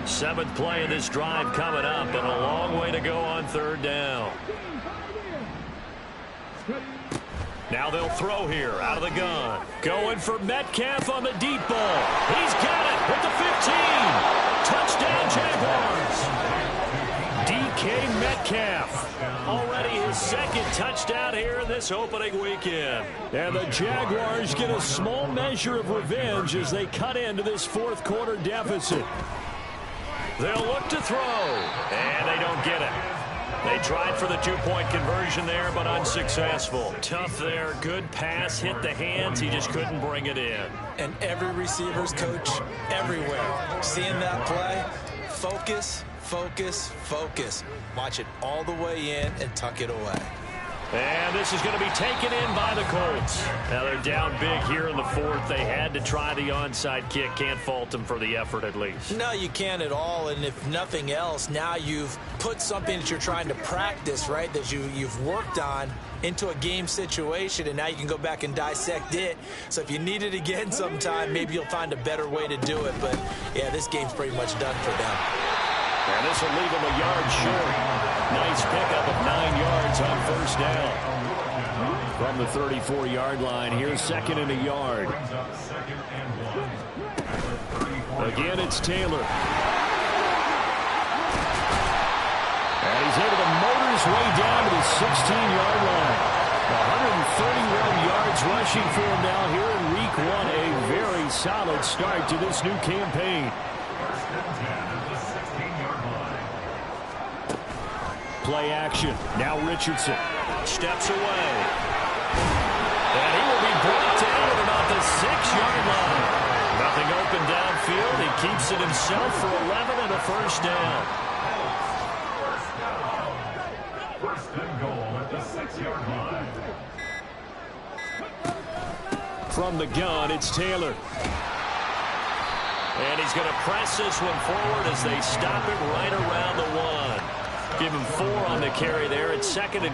A: 7th play of this drive coming up, and a long way to go on 3rd down. Now they'll throw here out of the gun. Going for Metcalf on the deep ball. He's got it at the 15. Touchdown Jaguars. DK Metcalf, already his 2nd touchdown here in this opening weekend. And the Jaguars get a small measure of revenge as they cut into this 4th quarter deficit. They'll look to throw, and they don't get it. They tried for the 2-point conversion there, but unsuccessful. Tough there, good pass, hit the hands, he just couldn't bring it in.
B: And every receiver's coach everywhere, seeing that play, focus, focus, focus. Watch it all the way in and tuck it away.
A: And this is going to be taken in by the Colts. Now they're down big here in the 4th. They had to try the onside kick. Can't fault them for the effort at least.
B: No, you can't at all. And if nothing else, now you've put something that you're trying to practice, right, that you've worked on into a game situation, and now you can go back and dissect it. So if you need it again sometime, maybe you'll find a better way to do it. But, yeah, this game's pretty much done for them.
A: And this will leave him a yard short. Nice pickup of 9 yards on 1st down. From the 34-yard line, here's 2nd and a yard. Again, it's Taylor. And he's able to motor his way down to the 16-yard line. 131 yards rushing for him now here in week 1. A very solid start to this new campaign. Play action. Now Richardson steps away. And he will be brought down at about the 6-yard line. Nothing open downfield. He keeps it himself for 11 and a 1st down.
D: First and goal at the 6-yard line.
A: From the gun, it's Taylor. And he's going to press this one forward as they stop it right around the 1. Give him 4 on the carry there. It's 2nd and